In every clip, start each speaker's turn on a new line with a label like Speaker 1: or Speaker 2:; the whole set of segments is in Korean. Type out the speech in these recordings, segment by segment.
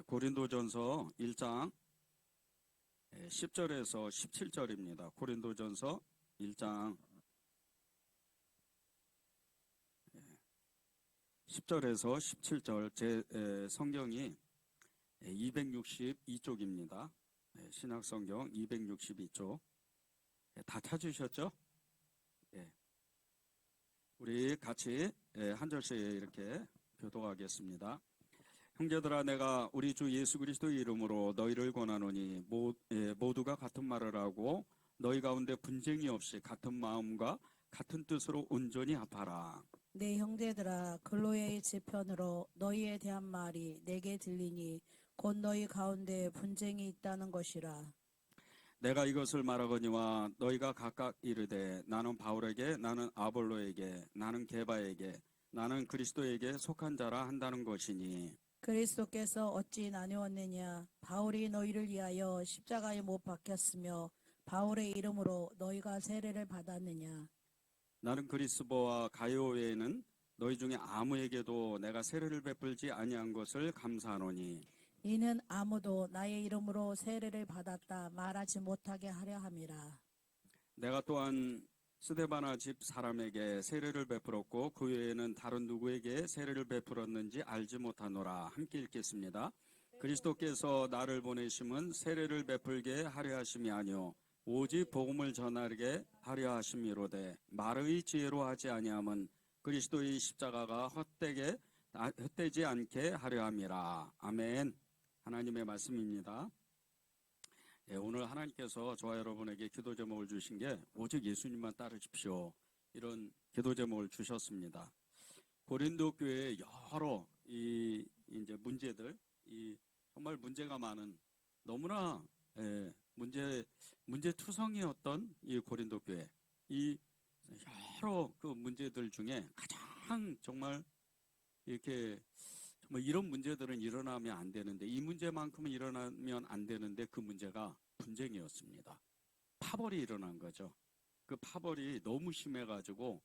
Speaker 1: 고린도전서 1장 10절에서 17절입니다. 고린도전서 1장 10절에서 17절 제 성경이 262쪽입니다. 신약성경 262쪽 다 찾으셨죠? 우리 같이 한 절씩 이렇게 교독하겠습니다. 형제들아, 내가 우리 주 예수 그리스도의 이름으로 너희를 권하노니 모두가 같은 말을 하고 너희 가운데 분쟁이 없이 같은 마음과 같은 뜻으로 온전히 합하라.
Speaker 2: 내 형제들아, 글로의 지편으로 너희에 대한 말이 내게 들리니 곧 너희 가운데 분쟁이 있다는 것이라.
Speaker 1: 내가 이것을 말하거니와 너희가 각각 이르되 나는 바울에게, 나는 아볼로에게, 나는 게바에게, 나는 그리스도에게 속한 자라 한다는 것이니,
Speaker 2: 그리스도께서 어찌 나누었느냐? 바울이 너희를 위하여 십자가에 못 박혔으며 바울의 이름으로 너희가 세례를 받았느냐?
Speaker 1: 나는 그리스도와 가요 외에는 너희 중에 아무에게도 내가 세례를 베풀지 아니한 것을 감사하노니,
Speaker 2: 이는 아무도 나의 이름으로 세례를 받았다 말하지 못하게 하려 함이라.
Speaker 1: 내가 또한 스데바나 집 사람에게 세례를 베풀었고 그 외에는 다른 누구에게 세례를 베풀었는지 알지 못하노라. 함께 읽겠습니다. 그리스도께서 나를 보내심은 세례를 베풀게 하려 하심이 아니요 오직 복음을 전하게 하려 하심이로되 말의 지혜로 하지 아니함은 그리스도의 십자가가 헛되지 않게 하려 함이라. 아멘. 하나님의 말씀입니다. 오늘 하나님께서 저와 여러분에게 기도 제목을 주신 게 오직 예수님만 따르십시오. 이런 기도 제목을 주셨습니다. 고린도 교회에 여러 이제 문제들, 정말 문제가 많은 너무나 문제투성이었던 이 고린도 교회, 이 여러 그 문제들 중에 가장 정말 이렇게 뭐 이런 문제들은 일어나면 안 되는데 이 문제만큼은 일어나면 안 되는데 그 문제가 분쟁이었습니다. 파벌이 일어난 거죠. 그 파벌이 너무 심해가지고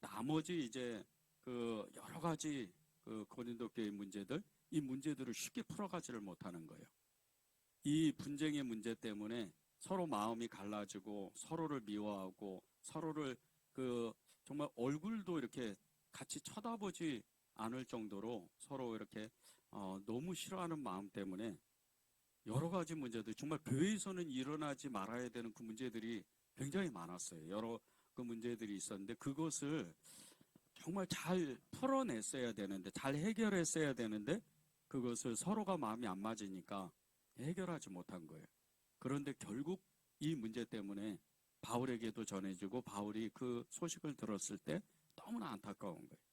Speaker 1: 나머지 이제 그 여러 가지 그 고린도 교회 문제들 이 문제들을 쉽게 풀어가지를 못하는 거예요. 이 분쟁의 문제 때문에 서로 마음이 갈라지고 서로를 미워하고 서로를 그 정말 얼굴도 이렇게 같이 쳐다보지 않을 정도로 서로 이렇게 너무 싫어하는 마음 때문에 여러 가지 문제들, 정말 교회에서는 일어나지 말아야 되는 그 문제들이 굉장히 많았어요. 여러 그 문제들이 있었는데 그것을 정말 잘 풀어냈어야 되는데, 잘 해결했어야 되는데 그것을 서로가 마음이 안 맞으니까 해결하지 못한 거예요. 그런데 결국 이 문제 때문에 바울에게도 전해지고 바울이 그 소식을 들었을 때 너무나 안타까운 거예요.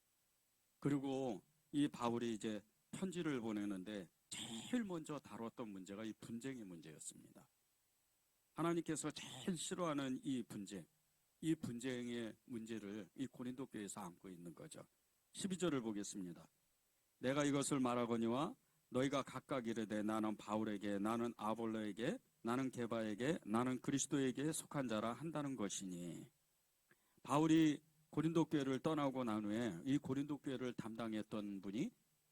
Speaker 1: 그리고 이 바울이 이제 편지를 보내는데 제일 먼저 다뤘던 문제가 이 분쟁의 문제였습니다. 하나님께서 제일 싫어하는 이 분쟁의 문제를 이 고린도 교회에서 안고 있는 거죠. 12절을 보겠습니다. 내가 이것을 말하거니와 너희가 각각 이르되 나는 바울에게, 나는 아볼로에게, 나는 게바에게, 나는 그리스도에게 속한 자라 한다는 것이니. 바울이 고린도 교회를 떠나고 난 후에 이 고린도 교회를 담당했던 분이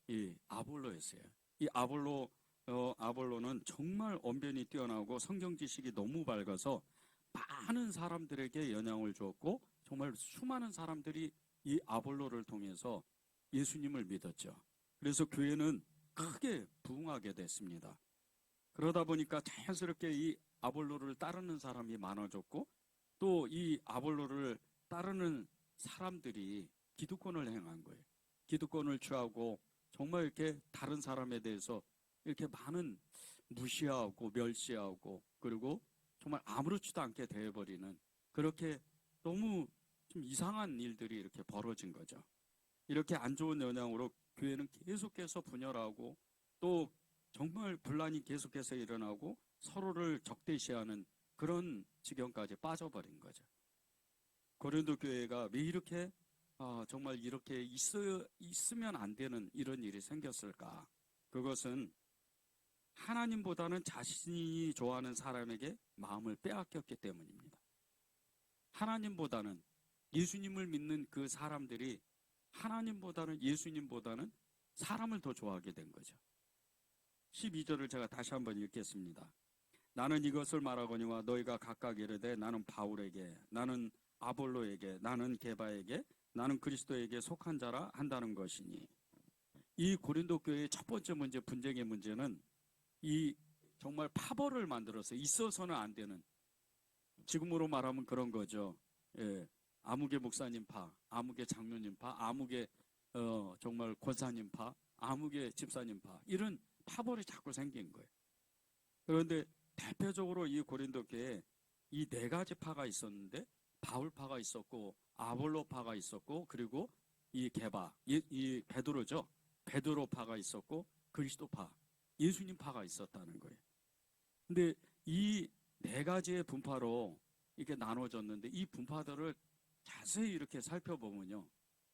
Speaker 1: 이 아볼로였어요. 이 아볼로는 정말 언변이 뛰어나고 성경 지식이 너무 밝아서 많은 사람들에게 영향을 주었고 정말 수많은 사람들이 이 아볼로를 통해서 예수님을 믿었죠. 그래서 교회는 크게 부흥하게 됐습니다. 그러다 보니까 자연스럽게 이 아볼로를 따르는 사람이 많아졌고 또 이 아볼로를 따르는 사람들이 기득권을 행한 거예요. 기득권을 취하고 정말 이렇게 다른 사람에 대해서 이렇게 많은 무시하고 멸시하고 그리고 정말 아무렇지도 않게 대해버리는 그렇게 너무 좀 이상한 일들이 이렇게 벌어진 거죠. 이렇게 안 좋은 영향으로 교회는 계속해서 분열하고 또 정말 분란이 계속해서 일어나고 서로를 적대시하는 그런 지경까지 빠져버린 거죠. 고린도 교회가 왜 이렇게 정말 이렇게 있으면 안 되는 이런 일이 생겼을까? 그것은 하나님보다는 자신이 좋아하는 사람에게 마음을 빼앗겼기 때문입니다. 하나님보다는 예수님을 믿는 그 사람들이 하나님보다는 예수님보다는 사람을 더 좋아하게 된 거죠. 12절을 제가 다시 한번 읽겠습니다. 나는 이것을 말하거니와 너희가 각각 이르되 나는 바울에게, 나는 아볼로에게, 나는 게바에게, 나는 그리스도에게 속한 자라 한다는 것이니. 이 고린도 교회의 첫 번째 문제, 분쟁의 문제는 이 정말 파벌을 만들어서 있어서는 안 되는, 지금으로 말하면 그런 거죠. 예, 아무개 목사님 파, 아무개 장로님 파, 아무개 정말 권사님 파, 아무개 집사님 파, 이런 파벌이 자꾸 생긴 거예요. 그런데 대표적으로 이 고린도 교회에 이 네 가지 파가 있었는데, 바울파가 있었고 아볼로파가 있었고, 그리고 이 게바, 이 베드로죠. 베드로파가 있었고 그리스도파, 예수님파가 있었다는 거예요. 근데 이 네 가지의 분파로 이렇게 나눠졌는데, 이 분파들을 자세히 이렇게 살펴보면요,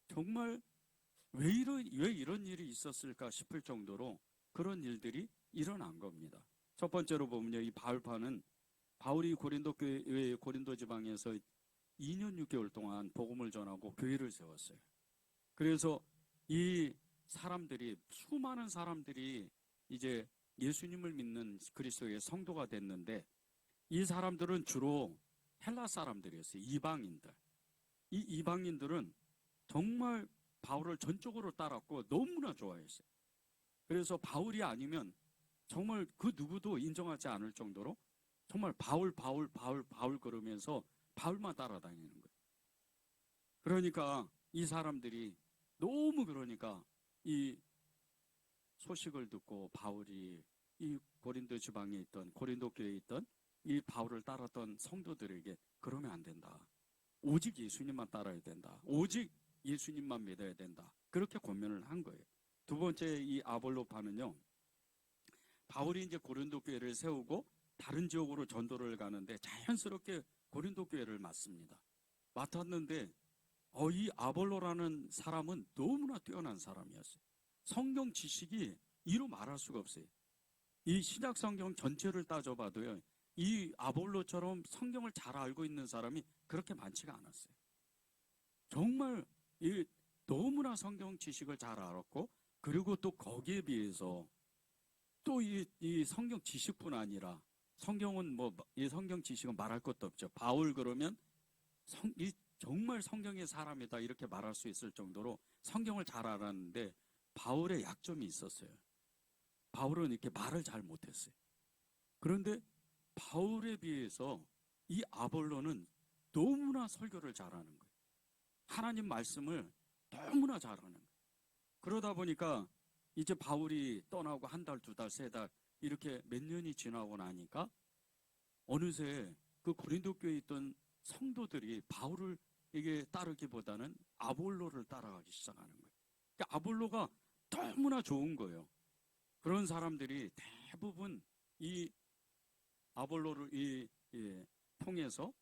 Speaker 1: 정말 왜 이런 일이 있었을까 싶을 정도로 그런 일들이 일어난 겁니다. 첫 번째로 보면요, 이 바울파는 바울이 고린도 교회, 고린도 지방에서 2년 6개월 동안 복음을 전하고 교회를 세웠어요. 그래서 이 사람들이, 수많은 사람들이 이제 예수님을 믿는 그리스도의 성도가 됐는데, 이 사람들은 주로 헬라 사람들이었어요. 이방인들. 이 이방인들은 정말 바울을 전적으로 따랐고 너무나 좋아했어요. 그래서 바울이 아니면 정말 그 누구도 인정하지 않을 정도로 정말 바울 그러면서 바울만 따라다니는 거예요. 그러니까 이 사람들이 너무, 그러니까 이 소식을 듣고 바울이 이 고린도 지방에 있던, 고린도 교회에 있던 이 바울을 따랐던 성도들에게 그러면 안 된다. 오직 예수님만 따라야 된다. 오직 예수님만 믿어야 된다. 그렇게 권면을 한 거예요. 두 번째, 이 아볼로파는요, 바울이 이제 고린도 교회를 세우고 다른 지역으로 전도를 가는데 자연스럽게 고린도 교회를 맡습니다. 맡았는데 이 아볼로라는 사람은 너무나 뛰어난 사람이었어요. 성경 지식이 이루 말할 수가 없어요. 이 신약 성경 전체를 따져봐도요, 이 아볼로처럼 성경을 잘 알고 있는 사람이 그렇게 많지가 않았어요. 정말 너무나 성경 지식을 잘 알았고, 그리고 또 거기에 비해서 또 이 성경 지식뿐 아니라, 성경은 뭐 이 성경 지식은 말할 것도 없죠. 바울 그러면 정말 성경의 사람이다 이렇게 말할 수 있을 정도로 성경을 잘 알았는데, 바울의 약점이 있었어요. 바울은 이렇게 말을 잘 못했어요. 그런데 바울에 비해서 이 아볼로는 너무나 설교를 잘하는 거예요. 하나님 말씀을 너무나 잘하는 거예요. 그러다 보니까 이제 바울이 떠나고 한 달, 두 달, 세 달 이렇게 몇 년이 지나고 나니까 어느새 그 고린도 교회에 있던 성도들이 바울을 이게 따르기보다는 아볼로를 따라가기 시작하는 거예요. 그러니까 아볼로가 너무나 좋은 거예요. 그런 사람들이 대부분 이 아볼로를 통해서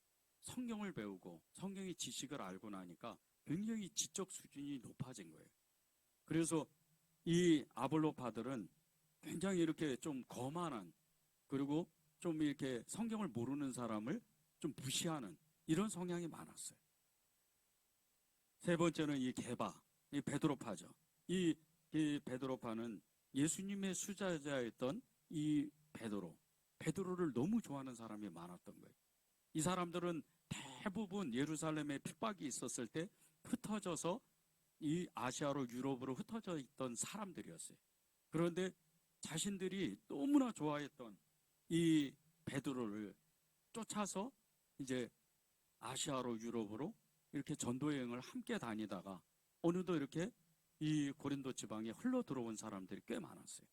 Speaker 1: 성경을 배우고 성경의 지식을 알고 나니까 굉장히 지적 수준이 높아진 거예요. 그래서 이 아볼로파들은 굉장히 이렇게 좀 거만한, 그리고 좀 이렇게 성경을 모르는 사람을 좀 무시하는 이런 성향이 많았어요. 세 번째는 이 게바, 이 베드로파죠. 이 베드로파는 예수님의 수제자였던 이 베드로를 너무 좋아하는 사람이 많았던 거예요. 이 사람들은 대부분 예루살렘에 핍박이 있었을 때 흩어져서 이 아시아로, 유럽으로 흩어져 있던 사람들이었어요. 그런데 자신들이 너무나 좋아했던 이 베드로를 쫓아서 이제 아시아로, 유럽으로 이렇게 전도 여행을 함께 다니다가 어느덧 이렇게 이 고린도 지방에 흘러 들어온 사람들이 꽤 많았어요.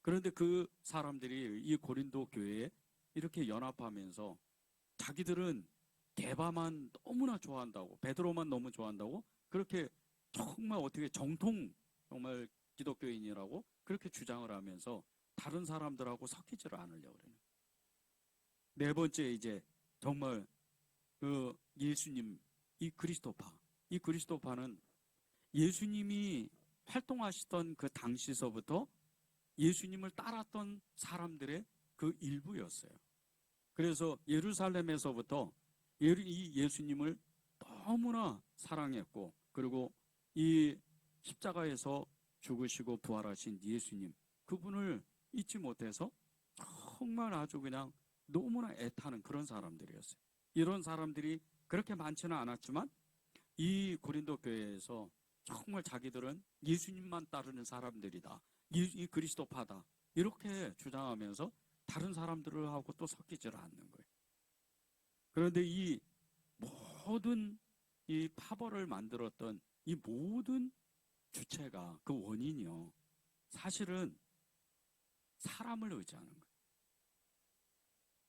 Speaker 1: 그런데 그 사람들이 이 고린도 교회에 이렇게 연합하면서 자기들은 게바만 너무나 좋아한다고, 베드로만 너무 좋아한다고, 그렇게 정말 어떻게 정말 기독교인이라고 그렇게 주장을 하면서 다른 사람들하고 섞이지를 않으려고 그래요. 네 번째, 이제 정말 그 예수님, 이 그리스도파는 예수님이 활동하시던 그 당시서부터 예수님을 따랐던 사람들의 그 일부였어요. 그래서 예루살렘에서부터 이 예수님을 너무나 사랑했고, 그리고 이 십자가에서 죽으시고 부활하신 예수님, 그분을 잊지 못해서 정말 아주 그냥 너무나 애타는 그런 사람들이었어요. 이런 사람들이 그렇게 많지는 않았지만 이 고린도 교회에서 정말 자기들은 예수님만 따르는 사람들이다. 이 그리스도파다. 이렇게 주장하면서 다른 사람들하고 또 섞이질 않는 거예요. 그런데 이 모든 이 파벌을 만들었던 이 모든 주체가 그 원인이요. 사실은 사람을 의지하는 거예요.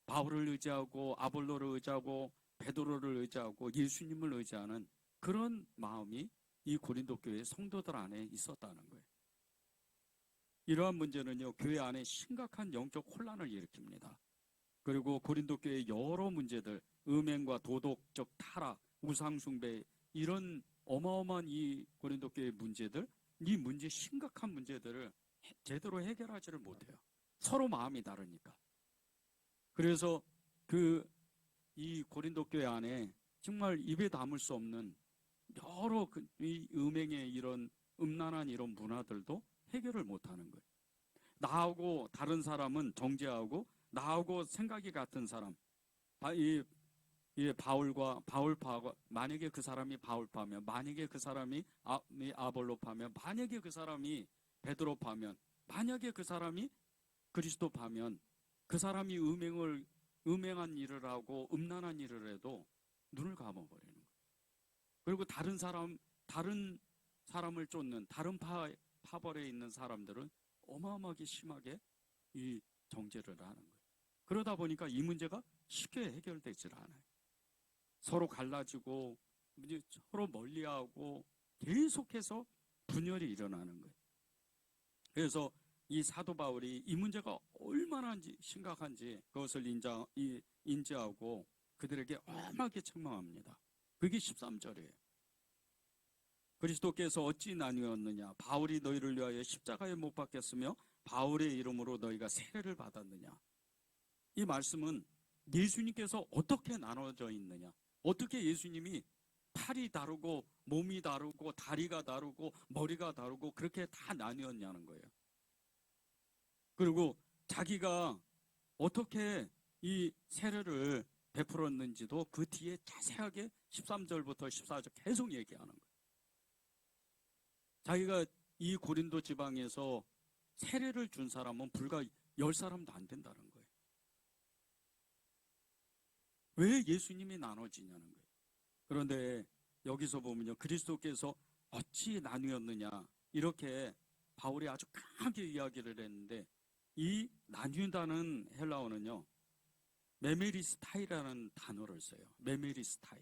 Speaker 1: 바울을 의지하고 아볼로를 의지하고 베드로를 의지하고 예수님을 의지하는 그런 마음이 이 고린도 교회 성도들 안에 있었다는 거예요. 이러한 문제는요, 교회 안에 심각한 영적 혼란을 일으킵니다. 그리고 고린도 교회의 여러 문제들, 음행과 도덕적 타락, 우상숭배, 이런 어마어마한 이 고린도 교회의 문제들, 이 문제, 심각한 문제들을 제대로 해결하지를 못해요. 서로 마음이 다르니까. 그래서 이 고린도 교회 안에 정말 입에 담을 수 없는 여러 이 음행의 이런 음란한 이런 문화들도 해결을 못하는 거예요. 나하고 다른 사람은 정죄하고 나하고 생각이 같은 사람, 이 바울파가 만약에 그 사람이 바울파면, 만약에 그 사람이 아볼로파면, 만약에 그 사람이 베드로파면, 만약에 그 사람이 그리스도파면, 그 사람이 음행한 일을 하고 음란한 일을 해도 눈을 감아버리는 거예요. 그리고 다른 사람을 쫓는 다른 파벌에 있는 사람들은 어마어마하게 심하게 이 정죄를 하는 거예요. 그러다 보니까 이 문제가 쉽게 해결되질 않아요. 서로 갈라지고 서로 멀리하고 계속해서 분열이 일어나는 거예요. 그래서 이 사도 바울이 이 문제가 얼마나 심각한지 그것을 인지하고 그들에게 엄하게 책망합니다. 그게 13절이에요. 그리스도께서 어찌 나뉘었느냐? 바울이 너희를 위하여 십자가에 못 박혔으며 바울의 이름으로 너희가 세례를 받았느냐? 이 말씀은 예수님께서 어떻게 나눠져 있느냐? 어떻게 예수님이 팔이 다르고 몸이 다르고 다리가 다르고 머리가 다르고 그렇게 다 나뉘었냐는 거예요. 그리고 자기가 어떻게 이 세례를 베풀었는지도 그 뒤에 자세하게 13절부터 14절 계속 얘기하는 거예요. 자기가 이 고린도 지방에서 세례를 준 사람은 불과 10사람도 안 된다는 거예요. 왜 예수님이 나눠지냐는 거예요. 그런데 여기서 보면요, 그리스도께서 어찌 나뉘었느냐 이렇게 바울이 아주 강하게 이야기를 했는데, 이 나뉘다는 헬라어는요 메메리스타이라는 단어를 써요. 메메리스타이.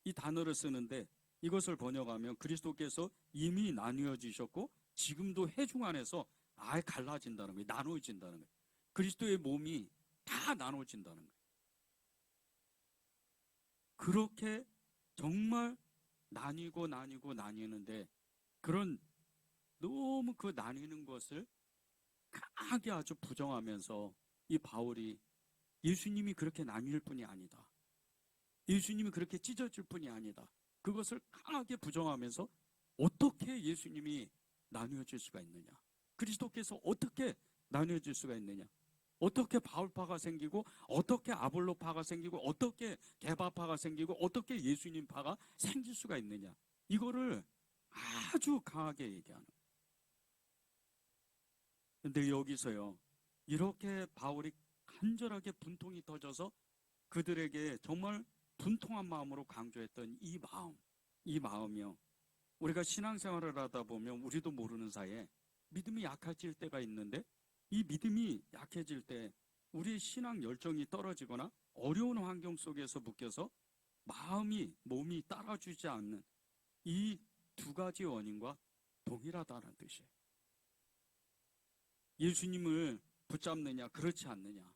Speaker 1: 이 단어를 쓰는데 이것을 번역하면 그리스도께서 이미 나뉘어지셨고 지금도 회중 안에서 아예 갈라진다는 거예요. 나눠진다는 거예요. 그리스도의 몸이 다 나눠진다는 거예요. 그렇게 정말 나뉘는데 그런 너무 그 나뉘는 것을 강하게 아주 부정하면서 이 바울이 예수님이 그렇게 나뉠 뿐이 아니다. 예수님이 그렇게 찢어질 뿐이 아니다. 그것을 강하게 부정하면서 어떻게 예수님이 나뉘어질 수가 있느냐? 그리스도께서 어떻게 나뉘어질 수가 있느냐? 어떻게 바울파가 생기고 어떻게 아볼로파가 생기고 어떻게 게바파가 생기고 어떻게 예수님파가 생길 수가 있느냐? 이거를 아주 강하게 얘기하는 거예요. 근데 여기서요, 이렇게 바울이 간절하게 분통이 터져서 그들에게 정말 분통한 마음으로 강조했던 이 마음이요. 우리가 신앙생활을 하다 보면 우리도 모르는 사이에 믿음이 약해질 때가 있는데, 이 믿음이 약해질 때 우리의 신앙 열정이 떨어지거나 어려운 환경 속에서 묶여서 몸이 따라주지 않는 이 두 가지 원인과 동일하다는 뜻이에요. 예수님을 붙잡느냐 그렇지 않느냐,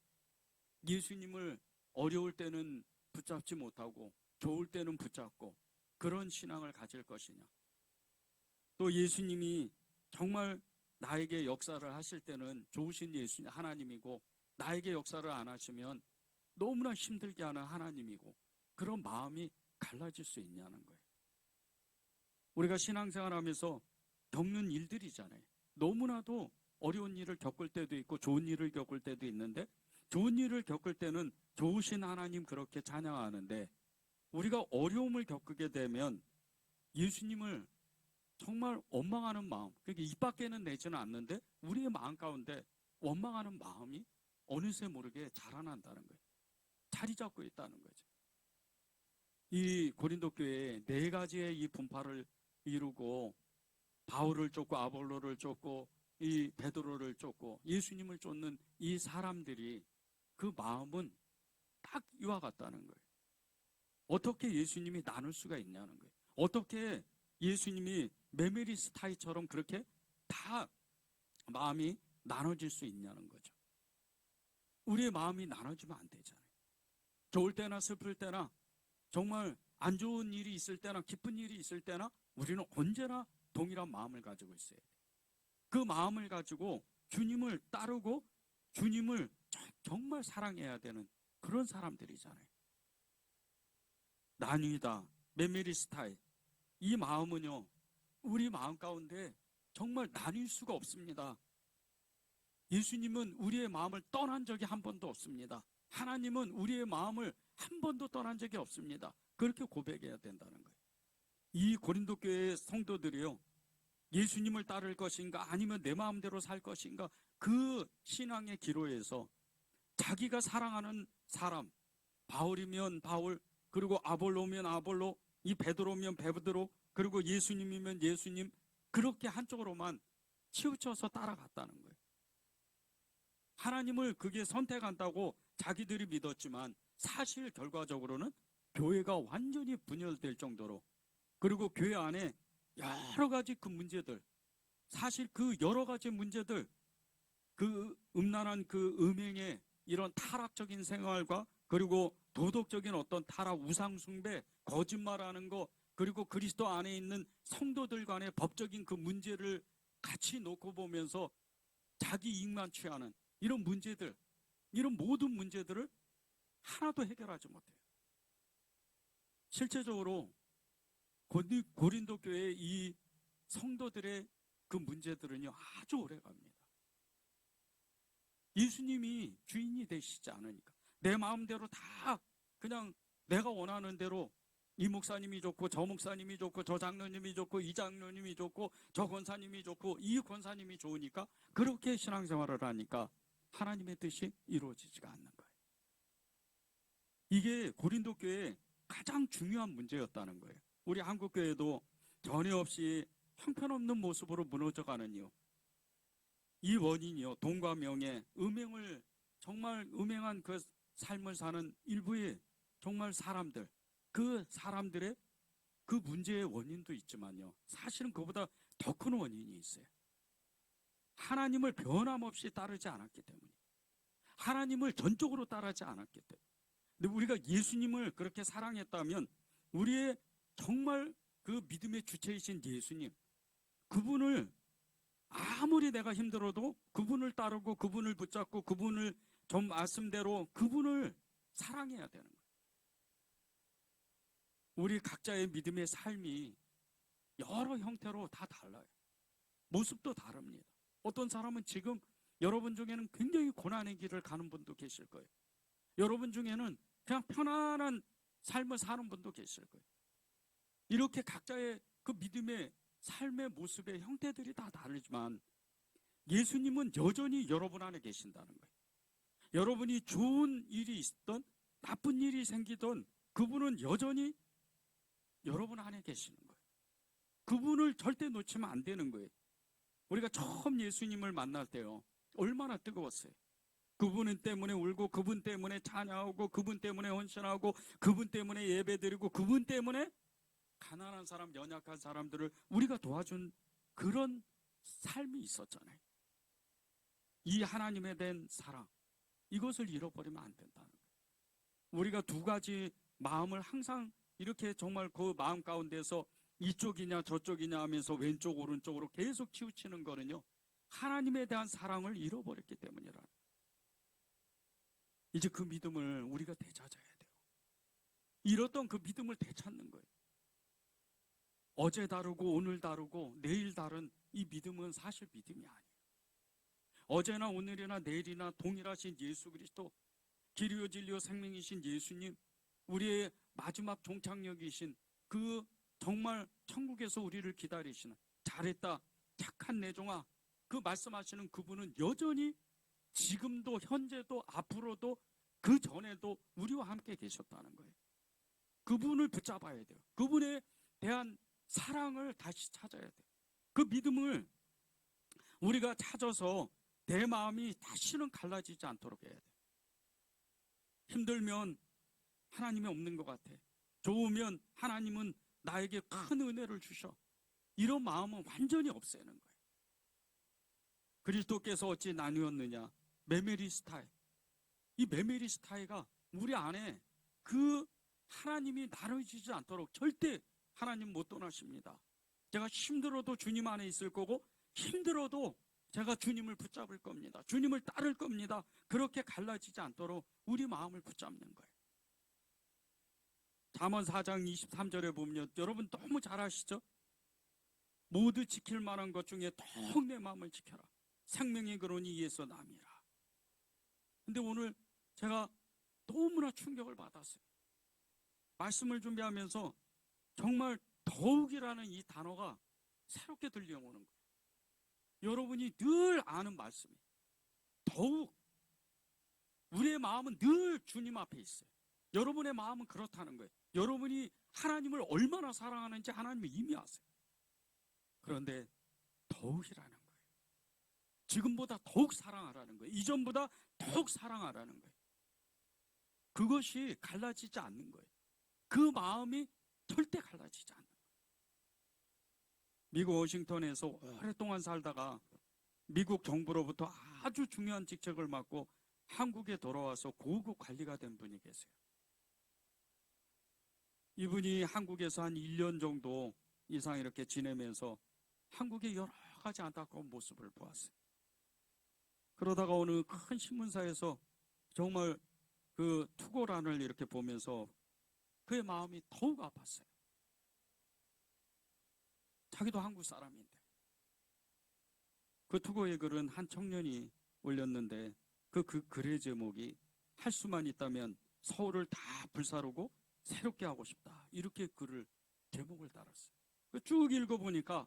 Speaker 1: 예수님을 어려울 때는 붙잡지 못하고 좋을 때는 붙잡고 그런 신앙을 가질 것이냐, 또 예수님이 정말 나에게 역사를 하실 때는 좋으신 예수님 하나님이고 나에게 역사를 안 하시면 너무나 힘들게 하는 하나님이고, 그런 마음이 갈라질 수 있냐는 거예요. 우리가 신앙생활하면서 겪는 일들이잖아요. 너무나도 어려운 일을 겪을 때도 있고 좋은 일을 겪을 때도 있는데, 좋은 일을 겪을 때는 좋으신 하나님 그렇게 찬양하는데, 우리가 어려움을 겪게 되면 예수님을 정말 원망하는 마음, 그게 입 밖에는 내지는 않는데 우리의 마음 가운데 원망하는 마음이 어느새 모르게 자라난다는 거예요. 자리 잡고 있다는 거죠. 이 고린도 교회에 네 가지의 이 분파를 이루고 바울을 쫓고 아볼로를 쫓고 이 베드로를 쫓고 예수님을 쫓는 이 사람들이 그 마음은 딱 이와 같다는 거예요. 어떻게 예수님이 나눌 수가 있냐는 거예요. 어떻게 예수님이 메메리스타이처럼 그렇게 다 마음이 나눠질 수 있냐는 거죠. 우리의 마음이 나눠지면 안 되잖아요. 좋을 때나 슬플 때나 정말 안 좋은 일이 있을 때나 기쁜 일이 있을 때나 우리는 언제나 동일한 마음을 가지고 있어야 돼요. 그 마음을 가지고 주님을 따르고 주님을 정말 사랑해야 되는 그런 사람들이잖아요. 나뉘다, 메메리스타이, 이 마음은요, 우리 마음 가운데 정말 나뉠 수가 없습니다. 예수님은 우리의 마음을 떠난 적이 한 번도 없습니다. 하나님은 우리의 마음을 한 번도 떠난 적이 없습니다. 그렇게 고백해야 된다는 거예요. 이 고린도 교회의 성도들이요, 예수님을 따를 것인가 아니면 내 마음대로 살 것인가, 그 신앙의 기로에서 자기가 사랑하는 사람, 바울이면 바울, 그리고 아볼로면 아볼로, 이 베드로면 베드로, 그리고 예수님이면 예수님, 그렇게 한쪽으로만 치우쳐서 따라갔다는 거예요. 하나님을 그게 선택한다고 자기들이 믿었지만 사실 결과적으로는 교회가 완전히 분열될 정도로, 그리고 교회 안에 여러 가지 그 문제들, 사실 그 여러 가지 문제들, 그 음란한 그 음행의 이런 타락적인 생활과 그리고 도덕적인 어떤 타락, 우상숭배, 거짓말하는 거, 그리고 그리스도 안에 있는 성도들 간의 법적인 그 문제를 같이 놓고 보면서 자기 이익만 취하는 이런 문제들, 이런 모든 문제들을 하나도 해결하지 못해요. 실제적으로 고린도 교회의 이 성도들의 그 문제들은요, 아주 오래 갑니다. 예수님이 주인이 되시지 않으니까 내 마음대로 다 그냥 내가 원하는 대로, 이 목사님이 좋고 저 목사님이 좋고 저 장로님이 좋고 이 장로님이 좋고 저 권사님이 좋고 이 권사님이 좋으니까 그렇게 신앙생활을 하니까 하나님의 뜻이 이루어지지가 않는 거예요. 이게 고린도 교회의 가장 중요한 문제였다는 거예요. 우리 한국 교회도 전혀 없이 형편없는 모습으로 무너져가는 이유, 이 원인이요, 돈과 명예, 음행을 정말 음행한 그 삶을 사는 일부의 정말 사람들, 그 사람들의 그 문제의 원인도 있지만요, 사실은 그보다 더 큰 원인이 있어요. 하나님을 변함없이 따르지 않았기 때문에, 하나님을 전적으로 따르지 않았기 때문에. 근데 우리가 예수님을 그렇게 사랑했다면 우리의 정말 그 믿음의 주체이신 예수님, 그분을 아무리 내가 힘들어도 그분을 따르고 그분을 붙잡고 그분을 좀 말씀대로 그분을 사랑해야 되는 거예요. 우리 각자의 믿음의 삶이 여러 형태로 다 달라요. 모습도 다릅니다. 어떤 사람은 지금 여러분 중에는 굉장히 고난의 길을 가는 분도 계실 거예요. 여러분 중에는 그냥 편안한 삶을 사는 분도 계실 거예요. 이렇게 각자의 그 믿음의 삶의 모습의 형태들이 다 다르지만 예수님은 여전히 여러분 안에 계신다는 거예요. 여러분이 좋은 일이 있든 나쁜 일이 생기든 그분은 여전히 여러분 안에 계시는 거예요. 그분을 절대 놓치면 안 되는 거예요. 우리가 처음 예수님을 만날 때요, 얼마나 뜨거웠어요. 그분 때문에 울고 그분 때문에 찬양하고 그분 때문에 헌신하고 그분 때문에 예배드리고 그분 때문에 가난한 사람, 연약한 사람들을 우리가 도와준 그런 삶이 있었잖아요. 이 하나님에 대한 사랑, 이것을 잃어버리면 안 된다는 거예요. 우리가 두 가지 마음을 항상 이렇게 정말 그 마음 가운데서 이쪽이냐 저쪽이냐 하면서 왼쪽 오른쪽으로 계속 치우치는 거는요, 하나님에 대한 사랑을 잃어버렸기 때문이라. 이제 그 믿음을 우리가 되찾아야 돼요. 잃었던 그 믿음을 되찾는 거예요. 어제 다르고 오늘 다르고 내일 다른 이 믿음은 사실 믿음이 아니에요. 어제나 오늘이나 내일이나 동일하신 예수 그리스도, 길이요 진리요 생명이신 예수님, 우리의 마지막 종착역이신 그 정말 천국에서 우리를 기다리시는 잘했다 착한 내 종아, 그 말씀하시는 그분은 여전히 지금도 현재도 앞으로도 그 전에도 우리와 함께 계셨다는 거예요. 그분을 붙잡아야 돼요. 그분에 대한 사랑을 다시 찾아야 돼요. 그 믿음을 우리가 찾아서 내 마음이 다시는 갈라지지 않도록 해야 돼요. 힘들면 하나님이 없는 것 같아. 좋으면 하나님은 나에게 큰 은혜를 주셔. 이런 마음은 완전히 없애는 거예요. 그리스도께서 어찌 나누었느냐? 메메리스타이. 이 메메리스타이가 우리 안에 그 하나님이 나눠지지 않도록 절대 하나님 못 떠나십니다. 제가 힘들어도 주님 안에 있을 거고 힘들어도 제가 주님을 붙잡을 겁니다. 주님을 따를 겁니다. 그렇게 갈라지지 않도록 우리 마음을 붙잡는 거예요. 잠언 4장 23절에 보면 여러분 너무 잘 아시죠? 모두 지킬 만한 것 중에 더욱 내 마음을 지켜라. 생명의 근원이 이에서 남이라. 근데 오늘 제가 너무나 충격을 받았어요. 말씀을 준비하면서 정말 더욱이라는 이 단어가 새롭게 들려오는 거예요. 여러분이 늘 아는 말씀이에요. 더욱. 우리의 마음은 늘 주님 앞에 있어요. 여러분의 마음은 그렇다는 거예요. 여러분이 하나님을 얼마나 사랑하는지 하나님이 이미 아세요. 그런데 더욱이라는 거예요. 지금보다 더욱 사랑하라는 거예요. 이전보다 더욱 사랑하라는 거예요. 그것이 갈라지지 않는 거예요. 그 마음이 절대 갈라지지 않는 거예요. 미국 워싱턴에서 오랫동안 살다가 미국 정부로부터 아주 중요한 직책을 맡고 한국에 돌아와서 고급 관리가 된 분이 계세요. 이분이 한국에서 한 1년 정도 이상 이렇게 지내면서 한국의 여러 가지 안타까운 모습을 보았어요. 그러다가 어느 큰 신문사에서 정말 그 투고란을 이렇게 보면서 그의 마음이 더욱 아팠어요. 자기도 한국 사람인데. 그 투고의 글은 한 청년이 올렸는데 그 글의 제목이 할 수만 있다면 서울을 다 불사르고 새롭게 하고 싶다. 이렇게 글을 제목을 달았어요. 쭉 읽어보니까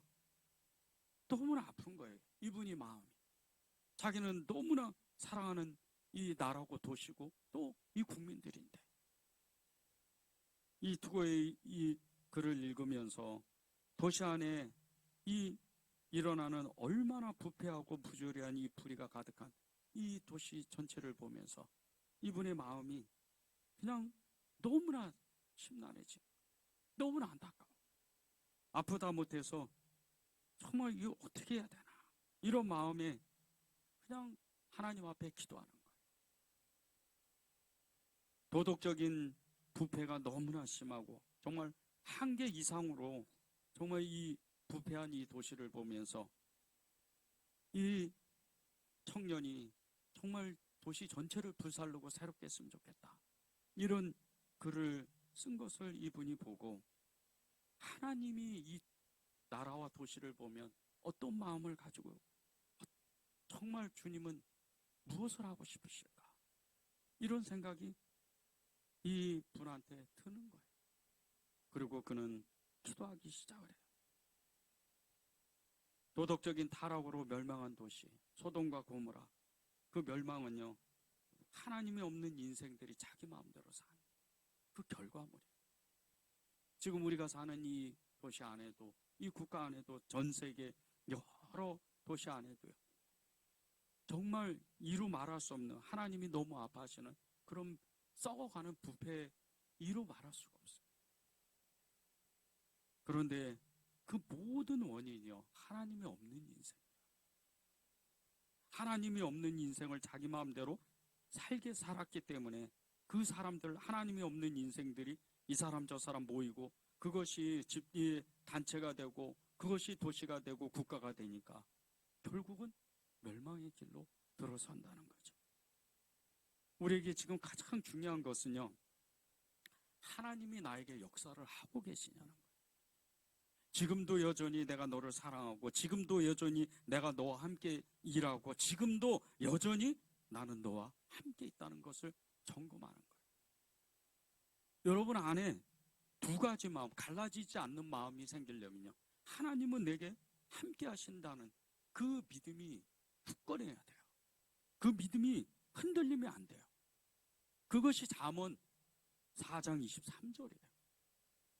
Speaker 1: 너무나 아픈 거예요. 이분이 마음이. 자기는 너무나 사랑하는 이 나라고 도시고 또 이 국민들인데. 이 투고의 이 글을 읽으면서 도시 안에 이 일어나는 얼마나 부패하고 부조리한 이 불의가 가득한 이 도시 전체를 보면서 이분의 마음이 그냥 너무나 심란해지고 너무나 안타까워. 아프다 못해서 정말 이거 어떻게 해야 되나 이런 마음에 그냥 하나님 앞에 기도하는 거예요. 도덕적인 부패가 너무나 심하고 정말 한계 이상으로 정말 이 부패한 이 도시를 보면서 이 청년이 정말 도시 전체를 불살르고 새롭게 했으면 좋겠다. 이런 글을 쓴 것을 이분이 보고 하나님이 이 나라와 도시를 보면 어떤 마음을 가지고 정말 주님은 무엇을 하고 싶으실까? 이런 생각이 이 분한테 드는 거예요. 그리고 그는 기도하기 시작을 해요. 도덕적인 타락으로 멸망한 도시 소돔과 고모라, 그 멸망은요 하나님이 없는 인생들이 자기 마음대로 사는 그 결과물이에요. 지금 우리가 사는 이 도시 안에도 이 국가 안에도 전 세계 여러 도시 안에도요 정말 이루 말할 수 없는 하나님이 너무 아파하시는 그런 썩어가는 부패 이루 말할 수가 없어요. 그런데 그 모든 원인이요 하나님이 없는 인생이에요. 하나님이 없는 인생을 자기 마음대로 살게 살았기 때문에 그 사람들 하나님이 없는 인생들이 이 사람 저 사람 모이고 그것이 집이 단체가 되고 그것이 도시가 되고 국가가 되니까 결국은 멸망의 길로 들어선다는 거죠. 우리에게 지금 가장 중요한 것은요 하나님이 나에게 역사를 하고 계시냐는 거예요. 지금도 여전히 내가 너를 사랑하고, 지금도 여전히 내가 너와 함께 일하고, 지금도 여전히 나는 너와 함께 있다는 것을 점검하는 거예요. 여러분 안에 두 가지 마음, 갈라지지 않는 마음이 생기려면요, 하나님은 내게 함께 하신다는 그 믿음이 굳건해야 돼요. 그 믿음이 흔들리면 안 돼요. 그것이 잠언 4장 23절이에요.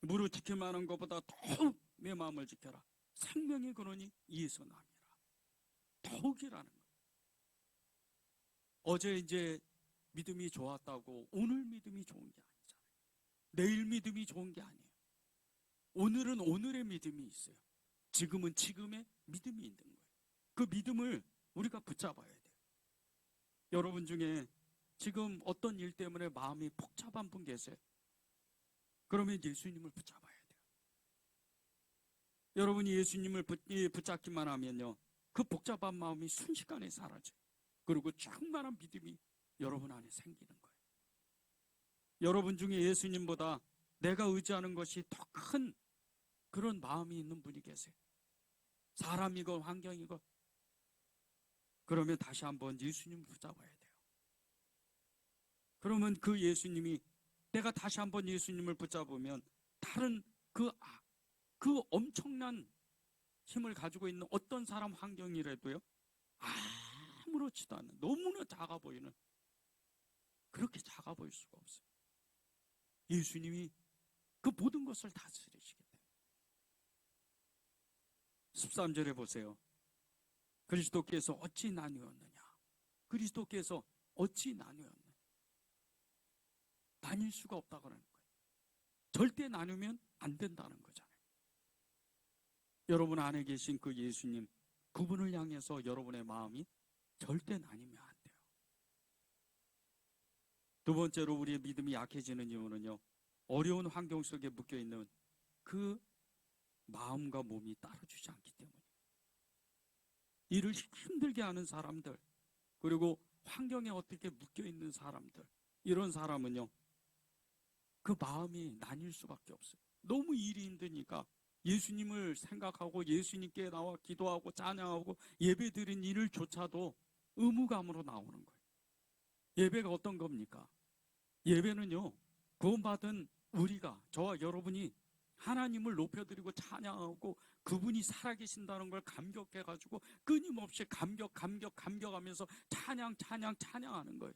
Speaker 1: 무릇 지킬 만한 것보다 더욱 내 마음을 지켜라. 생명이 그러니 이에서 남이라. 더욱이라는 거예요. 어제 이제 믿음이 좋았다고 오늘 믿음이 좋은 게 아니잖아요. 내일 믿음이 좋은 게 아니에요. 오늘은 오늘의 믿음이 있어요. 지금은 지금의 믿음이 있는 거예요. 그 믿음을 우리가 붙잡아야 돼요. 여러분 중에 지금 어떤 일 때문에 마음이 복잡한 분 계세요? 그러면 예수님을 붙잡아야 돼요. 여러분이 예수님을 붙잡기만 하면요, 그 복잡한 마음이 순식간에 사라져요. 그리고 충만한 믿음이 여러분 안에 생기는 거예요. 여러분 중에 예수님보다 내가 의지하는 것이 더 큰 그런 마음이 있는 분이 계세요. 사람이건 환경이건. 그러면 다시 한번 예수님을 붙잡아야 돼요. 그러면 그 예수님이, 내가 다시 한번 예수님을 붙잡으면 다른 그 엄청난 힘을 가지고 있는 어떤 사람 환경이라도요, 아무렇지도 않은, 너무나 작아 보이는, 그렇게 작아 보일 수가 없어요. 예수님이 그 모든 것을 다스리시기 때문에. 13절에 보세요. 그리스도께서 어찌 나뉘었느냐. 그리스도께서 어찌 나뉘었느냐. 나뉠 수가 없다고 하는 거예요. 절대 나누면 안 된다는 거잖아요. 여러분 안에 계신 그 예수님, 그분을 향해서 여러분의 마음이 절대 나뉘면 안 돼요. 두 번째로 우리의 믿음이 약해지는 이유는요, 어려운 환경 속에 묶여있는 그 마음과 몸이 따라주지 않기 때문이에요. 일을 힘들게 하는 사람들, 그리고 환경에 어떻게 묶여있는 사람들, 이런 사람은요, 그 마음이 나뉠 수밖에 없어요. 너무 일이 힘드니까 예수님을 생각하고 예수님께 나와 기도하고 찬양하고 예배드린 일을조차도 의무감으로 나오는 거예요. 예배가 어떤 겁니까? 예배는요, 구원받은 우리가, 저와 여러분이 하나님을 높여드리고 찬양하고 그분이 살아계신다는 걸 감격해가지고 끊임없이 감격하면서 찬양하는 거예요.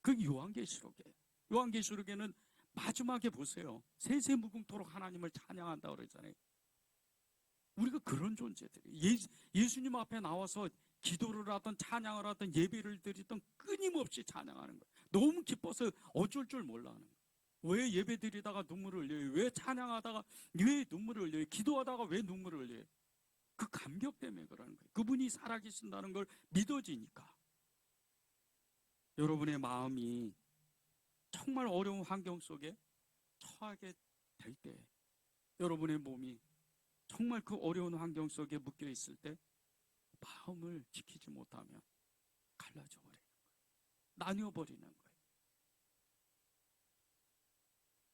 Speaker 1: 그게 요한계시록이에요. 요한계시록에는 마지막에 보세요. 세세무궁토록 하나님을 찬양한다고 그러잖아요. 우리가 그런 존재들이에요. 예수님 앞에 나와서 기도를 하든 찬양을 하든 예배를 드리든 끊임없이 찬양하는 거예요. 너무 기뻐서 어쩔 줄 몰라 하는 거예요. 왜 예배 드리다가 눈물을 흘려요? 왜 찬양하다가 왜 눈물을 흘려요? 기도하다가 왜 눈물을 흘려요? 그 감격 때문에 그러는 거예요. 그분이 살아계신다는 걸 믿어지니까. 여러분의 마음이 정말 어려운 환경 속에 처하게 될 때, 여러분의 몸이 정말 그 어려운 환경 속에 묶여 있을 때 마음을 지키지 못하면 갈라져 버리는 거예요. 나뉘어 버리는 거예요.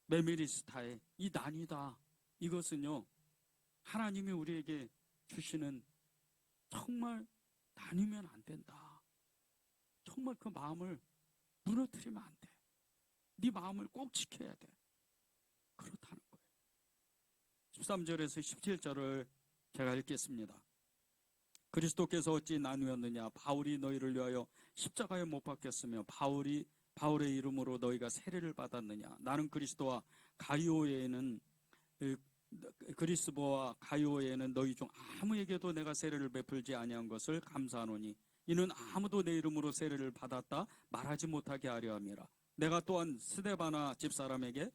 Speaker 1: 메밀리스타의 이 나뉘다, 이것은요, 하나님이 우리에게 주시는, 정말 나뉘면 안 된다. 정말 그 마음을 무너뜨리면 안 돼. 네 마음을 꼭 지켜야 돼. 그렇다는 거예요. 13절에서 17절을 제가 읽겠습니다. 그리스도께서 어찌 나누었느냐. 바울이 너희를 위하여 십자가에 못 박혔으며 바울의 이름으로 너희가 세례를 받았느냐. 나는 그리스도와 가이오에는 너희 중 아무에게도 내가 세례를 베풀지 아니한 것을 감사하노니 이는 아무도 내 이름으로 세례를 받았다 말하지 못하게 하려 함이라. 내가 또한 스데바나 집사람에게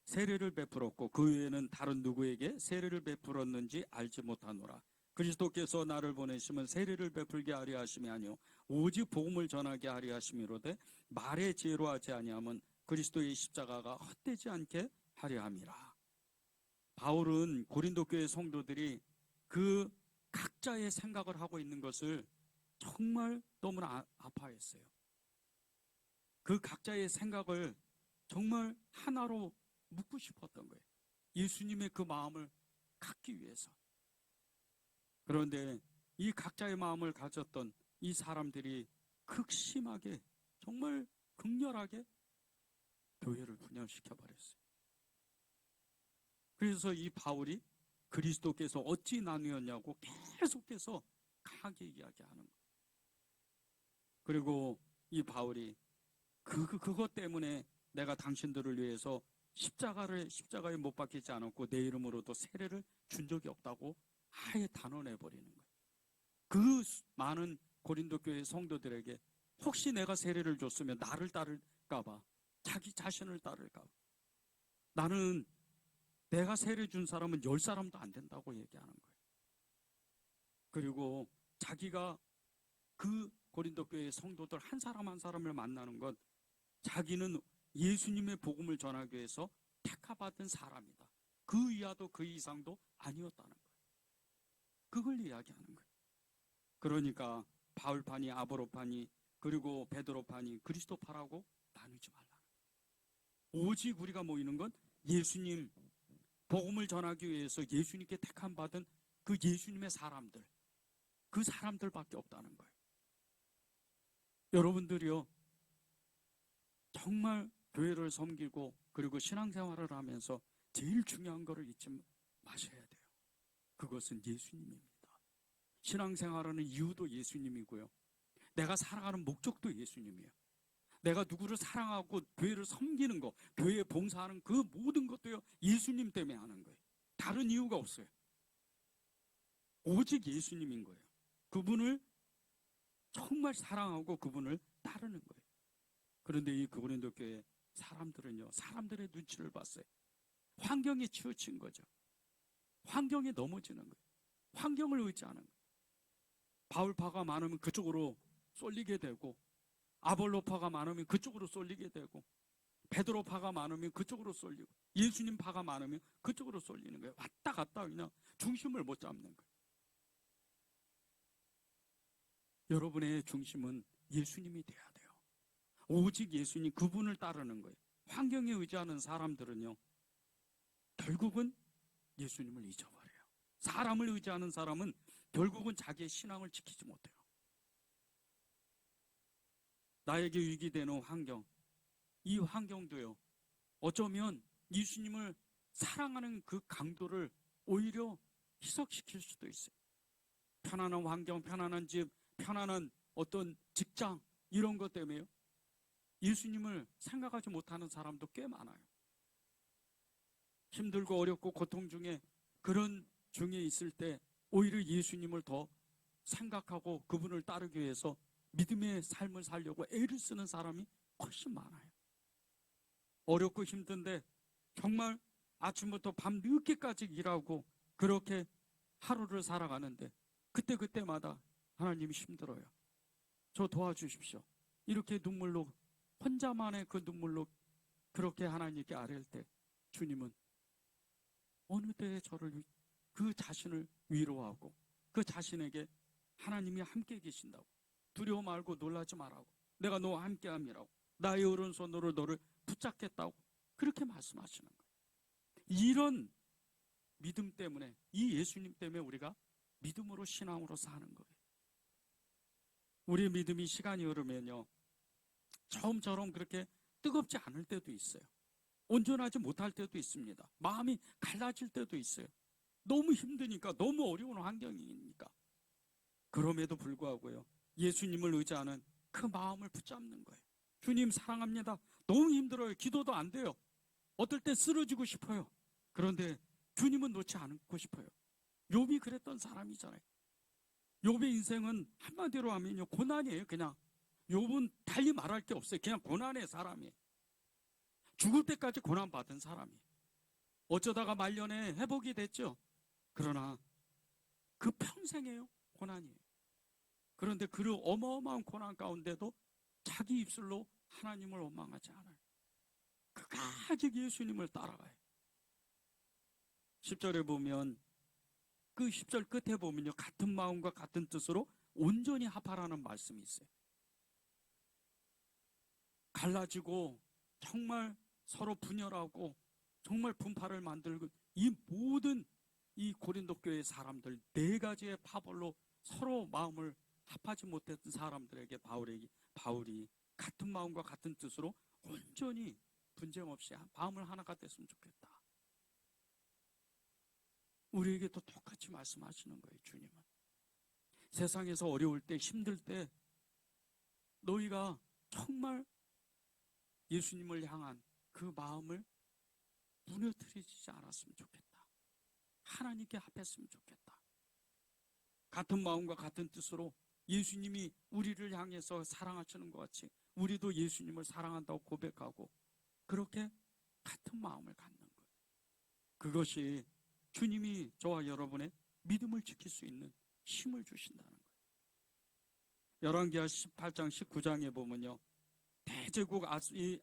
Speaker 1: 세례를 베풀었고 그 외에는 다른 누구에게 세례를 베풀었는지 알지 못하노라. 그리스도께서 나를 보내시면 세례를 베풀게 하려 하심이 아니요 오직 복음을 전하게 하려 하심이로되 말의 지혜로 하지 아니하면 그리스도의 십자가가 헛되지 않게 하려 함이라. 바울은 고린도 교회 성도들이 그 각자의 생각을 하고 있는 것을 정말 너무나 아파했어요. 그 각자의 생각을 정말 하나로 묻고 싶었던 거예요. 예수님의 그 마음을 갖기 위해서. 그런데 이 각자의 마음을 가졌던 이 사람들이 극심하게, 정말 극렬하게 교회를 분열시켜 버렸어요. 그래서 이 바울이 그리스도께서 어찌 나뉘었냐고 계속해서 강하게 이야기하는 거예요. 그리고 이 바울이 그것 때문에 내가 당신들을 위해서 십자가에 못 박히지 않았고 내 이름으로도 세례를 준 적이 없다고 아예 단언해 버리는 거예요. 그 많은 고린도 교회 성도들에게 혹시 내가 세례를 줬으면 나를 따를까 봐, 자기 자신을 따를까 봐, 나는 내가 세례 준 사람은 10사람도 안 된다고 얘기하는 거예요. 그리고 자기가 그 고린도 교회의 성도들 한 사람 한 사람을 만나는 건 자기는 예수님의 복음을 전하기 위해서 택하받은 사람이다. 그 이하도 그 이상도 아니었다는 거예요. 그걸 이야기하는 거예요. 그러니까 바울파니, 아보로파니, 그리고 베드로파니, 그리스도파라고 나누지 말라는 거예요. 오직 우리가 모이는 건 예수님 복음을 전하기 위해서 예수님께 택함 받은 그 예수님의 사람들, 그 사람들밖에 없다는 거예요. 여러분들이요, 정말 교회를 섬기고 그리고 신앙생활을 하면서 제일 중요한 거를 잊지 마셔야 돼요. 그것은 예수님입니다. 신앙생활하는 이유도 예수님이고요, 내가 살아가는 목적도 예수님이에요. 내가 누구를 사랑하고 교회를 섬기는 거, 교회에 봉사하는 그 모든 것도요, 예수님 때문에 하는 거예요. 다른 이유가 없어요. 오직 예수님인 거예요. 그분을 정말 사랑하고 그분을 따르는 거예요. 그런데 이 고린도 교회 사람들은요, 사람들의 눈치를 봤어요. 환경에 치우친 거죠. 환경에 넘어지는 거예요. 환경을 의지하는 거예요. 바울파가 많으면 그쪽으로 쏠리게 되고, 아볼로파가 많으면 그쪽으로 쏠리게 되고, 베드로파가 많으면 그쪽으로 쏠리고, 예수님파가 많으면 그쪽으로 쏠리는 거예요. 왔다 갔다 그냥 중심을 못 잡는 거예요. 여러분의 중심은 예수님이 돼야 돼요. 오직 예수님, 그분을 따르는 거예요. 환경에 의지하는 사람들은요, 결국은 예수님을 잊어버려요. 사람을 의지하는 사람은 결국은 자기의 신앙을 지키지 못해요. 나에게 위기되는 환경, 이 환경도요, 어쩌면 예수님을 사랑하는 그 강도를 오히려 희석시킬 수도 있어요. 편안한 환경, 편안한 집, 편안한 어떤 직장, 이런 것 때문에요, 예수님을 생각하지 못하는 사람도 꽤 많아요. 힘들고 어렵고 고통 중에, 그런 중에 있을 때 오히려 예수님을 더 생각하고 그분을 따르기 위해서 믿음의 삶을 살려고 애를 쓰는 사람이 훨씬 많아요. 어렵고 힘든데 정말 아침부터 밤 늦게까지 일하고 그렇게 하루를 살아가는데 그때마다 하나님이 힘들어요, 저 도와주십시오, 이렇게 눈물로, 혼자만의 그 눈물로 그렇게 하나님께 아뢰일 때 주님은 어느 때에 저를, 그 자신을 위로하고 그 자신에게 하나님이 함께 계신다고, 두려워 말고 놀라지 말라고, 내가 너와 함께함이라고, 나의 오른손으로 너를 붙잡겠다고 그렇게 말씀하시는 거예요. 이런 믿음 때문에, 이 예수님 때문에 우리가 믿음으로, 신앙으로 사는 거예요. 우리의 믿음이 시간이 흐르면요, 처음처럼 그렇게 뜨겁지 않을 때도 있어요. 온전하지 못할 때도 있습니다. 마음이 갈라질 때도 있어요. 너무 힘드니까, 너무 어려운 환경이니까. 그럼에도 불구하고요, 예수님을 의지하는 그 마음을 붙잡는 거예요. 주님 사랑합니다. 너무 힘들어요. 기도도 안 돼요. 어떨 때 쓰러지고 싶어요. 그런데 주님은 놓지 않고 싶어요. 욥이 그랬던 사람이잖아요. 욥의 인생은 한마디로 하면요, 고난이에요. 그냥 욥은 달리 말할 게 없어요. 그냥 고난의 사람이에요. 죽을 때까지 고난받은 사람이에요. 어쩌다가 말년에 회복이 됐죠. 그러나 그 평생에요, 고난이에요. 그런데 그 어마어마한 고난 가운데도 자기 입술로 하나님을 원망하지 않아요. 끝까지 예수님을 따라가요. 10절에 보면, 그 10절 끝에 보면요, 같은 마음과 같은 뜻으로 온전히 합하라는 말씀이 있어요. 갈라지고 정말 서로 분열하고 정말 분파를 만들고, 이 모든 이 고린도 교회 사람들 네 가지의 파벌로 서로 마음을 합하지 못했던 사람들에게 바울이 같은 마음과 같은 뜻으로 온전히 분쟁 없이 마음을 하나가 됐으면 좋겠다. 우리에게도 똑같이 말씀하시는 거예요. 주님은 세상에서 어려울 때, 힘들 때 너희가 정말 예수님을 향한 그 마음을 무너뜨리지 않았으면 좋겠다. 하나님께 합했으면 좋겠다. 같은 마음과 같은 뜻으로 예수님이 우리를 향해서 사랑하시는 것 같이 우리도 예수님을 사랑한다고 고백하고 그렇게 같은 마음을 갖는 것. 그것이 주님이 저와 여러분의 믿음을 지킬 수 있는 힘을 주신다는 거예요. 열왕기하 18장 19장에 보면요, 대제국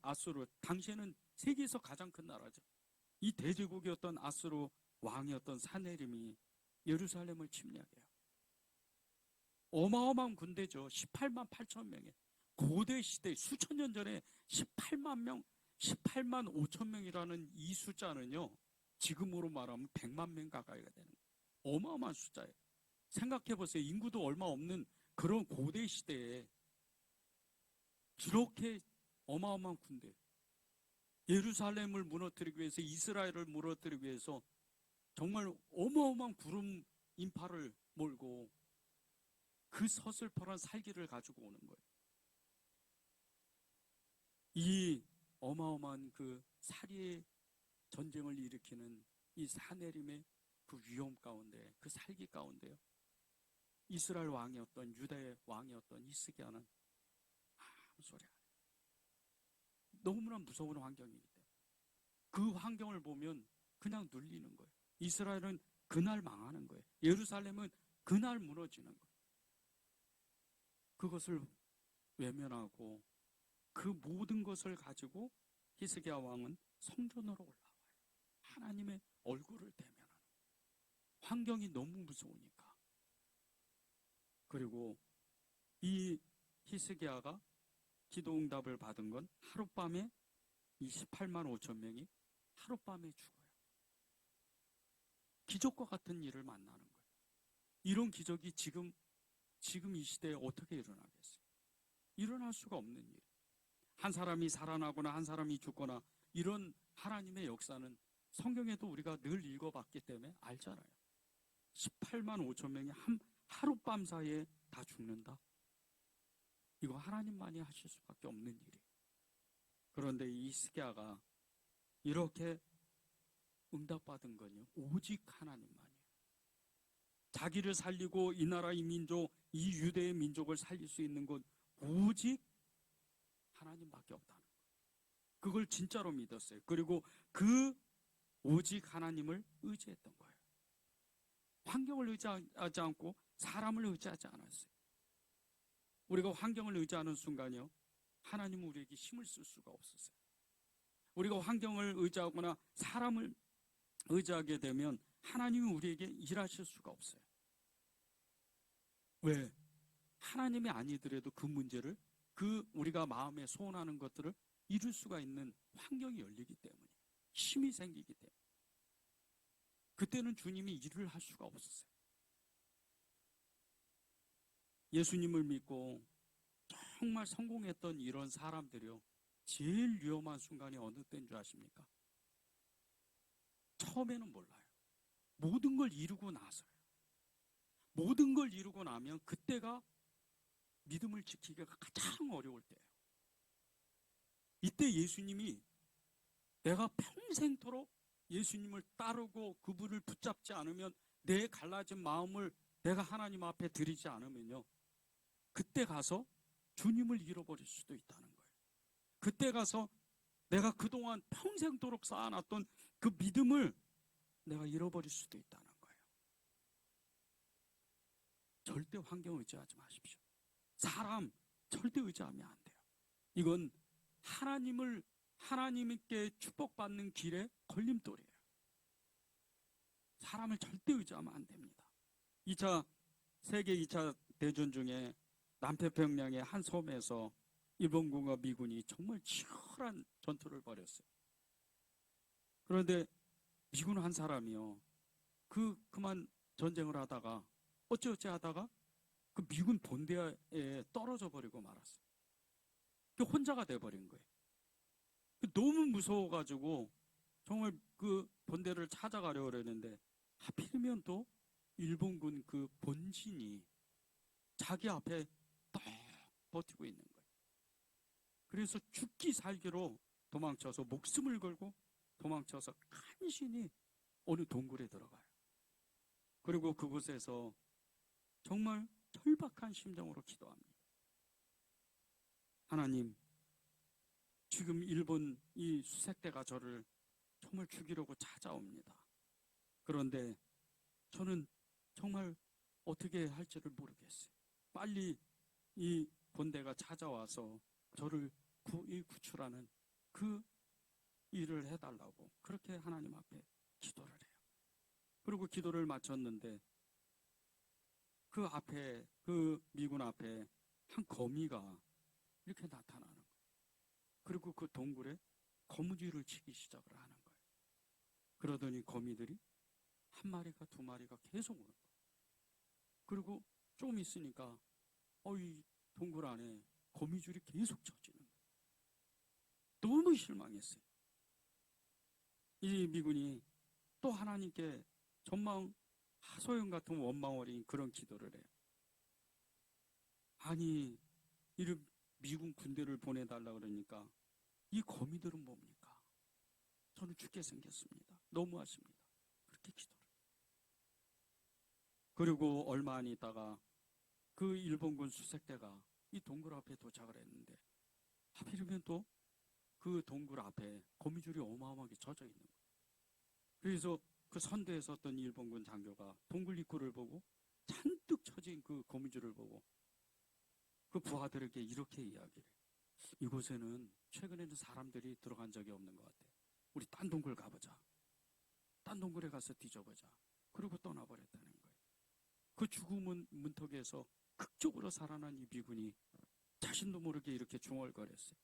Speaker 1: 아수르, 당시에는 세계에서 가장 큰 나라죠. 이 대제국이었던 아수르 왕이었던 사네림이 예루살렘을 침략해요. 어마어마한 군대죠. 18만 8천 명에 고대 시대 수천 년 전에 18만 명, 18만 5천 명이라는 이 숫자는요, 지금으로 말하면 100만 명 가까이가 되는 거예요. 어마어마한 숫자예요. 생각해 보세요. 인구도 얼마 없는 그런 고대 시대에 이렇게 어마어마한 군대, 예루살렘을 무너뜨리기 위해서, 이스라엘을 무너뜨리기 위해서 정말 어마어마한 구름 인파를 몰고 그 서슬퍼런 살기를 가지고 오는 거예요. 이 어마어마한 그 살리의 전쟁을 일으키는 이 사내림의 그 위험 가운데, 그 살기 가운데요, 이스라엘 왕이었던, 유다의 왕이었던 히스기야는 아무 소리 안 해요. 너무나 무서운 환경이기 때문에 그 환경을 보면 그냥 눌리는 거예요. 이스라엘은 그날 망하는 거예요. 예루살렘은 그날 무너지는 거예요. 그것을 외면하고 그 모든 것을 가지고 히스기야 왕은 성전으로 올라와요. 하나님의 얼굴을 대면하는 거예요. 환경이 너무 무서우니까. 그리고 이 히스기야가 기도응답을 받은 건 하룻밤에 28만 5천 명이 하룻밤에 죽어요. 기적과 같은 일을 만나는 거예요. 이런 기적이 지금 이 시대에 어떻게 일어나겠어요? 일어날 수가 없는 일. 한 사람이 살아나거나 한 사람이 죽거나 이런 하나님의 역사는 성경에도 우리가 늘 읽어봤기 때문에 알잖아요. 18만 5천 명이 하룻밤 사이에 다 죽는다? 이거 하나님만이 하실 수밖에 없는 일이에요. 그런데 이 히스기야가 이렇게 응답받은 건요, 오직 하나님만이에요. 자기를 살리고 이 나라, 이 민족, 이 유대의 민족을 살릴 수 있는 건 오직 하나님밖에 없다는 거예요. 그걸 진짜로 믿었어요. 그리고 그 오직 하나님을 의지했던 거예요. 환경을 의지하지 않고 사람을 의지하지 않았어요. 우리가 환경을 의지하는 순간이요, 하나님은 우리에게 힘을 쓸 수가 없었어요. 우리가 환경을 의지하거나 사람을 의지하게 되면 하나님이 우리에게 일하실 수가 없어요. 왜? 하나님이 아니더라도 그 문제를, 그 우리가 마음에 소원하는 것들을 이룰 수가 있는 환경이 열리기 때문에, 힘이 생기기 때문에. 그때는 주님이 일을 할 수가 없었어요. 예수님을 믿고 정말 성공했던 이런 사람들이요, 제일 위험한 순간이 어느 때인 줄 아십니까? 처음에는 몰라요. 모든 걸 이루고 나서요. 모든 걸 이루고 나면 그때가 믿음을 지키기가 가장 어려울 때예요. 이때 예수님이, 내가 평생토록 예수님을 따르고 그분을 붙잡지 않으면, 내 갈라진 마음을 내가 하나님 앞에 드리지 않으면요, 그때 가서 주님을 잃어버릴 수도 있다는 거예요. 그때 가서 내가 그동안 평생토록 쌓아놨던 그 믿음을 내가 잃어버릴 수도 있다는 거예요. 절대 환경 의지하지 마십시오. 사람 절대 의지하면 안 돼요. 이건 하나님께 축복받는 길에 걸림돌이에요. 사람을 절대 의지하면 안 됩니다. 세계 2차 대전 중에 남태평양의 한 섬에서 일본군과 미군이 정말 치열한 전투를 벌였어요. 그런데 미군 한 사람이요, 그만 전쟁을 하다가 어찌어찌 하다가 그 미군 본대에 떨어져 버리고 말았어요. 그 혼자가 돼버린 거예요. 너무 무서워가지고 정말 그 본대를 찾아가려고 그랬는데 하필이면 또 일본군 그 본진이 자기 앞에 딱 버티고 있는 거예요. 그래서 죽기 살기로 도망쳐서 목숨을 걸고 도망쳐서 간신히 어느 동굴에 들어가요. 그리고 그곳에서 정말 절박한 심정으로 기도합니다. 하나님, 지금 일본 이 수색대가 저를 정말 죽이려고 찾아옵니다. 그런데 저는 정말 어떻게 할지를 모르겠어요. 빨리 이 본대가 찾아와서 저를 구출하는 그 일을 해달라고 그렇게 하나님 앞에 기도를 해요. 그리고 기도를 마쳤는데 그 앞에, 그 미군 앞에 한 거미가 이렇게 나타나는 거예요. 그리고 그 동굴에 거무줄을 치기 시작을 하는 거예요. 그러더니 거미들이 한 마리가 두 마리가 계속 오는 거예요. 그리고 좀 있으니까 이 동굴 안에 거미줄이 계속 쳐지는 거예요. 너무 실망했어요. 이 미군이 또 하나님께 전망 하소연 같은 원망 어린 그런 기도를 해요. 아니, 이런 미군 군대를 보내달라 그러니까 이 거미들은 뭡니까? 저는 죽게 생겼습니다. 너무하십니다. 그렇게 기도를 해요. 그리고 얼마 안 있다가 그 일본군 수색대가 이 동굴 앞에 도착을 했는데 하필이면 또 그 동굴 앞에 거미줄이 어마어마하게 젖어 있는 거예요. 그래서 그 선대에 섰던 일본군 장교가 동굴 입구를 보고 잔뜩 쳐진 그 거미줄을 보고 그 부하들에게 이렇게 이야기를 해요. 이곳에는 최근에는 사람들이 들어간 적이 없는 것 같아. 우리 딴 동굴 가보자. 딴 동굴에 가서 뒤져보자. 그리고 떠나버렸다는 거예요. 그 죽음은 문턱에서 극적으로 살아난 이 미군이 자신도 모르게 이렇게 중얼거렸어요.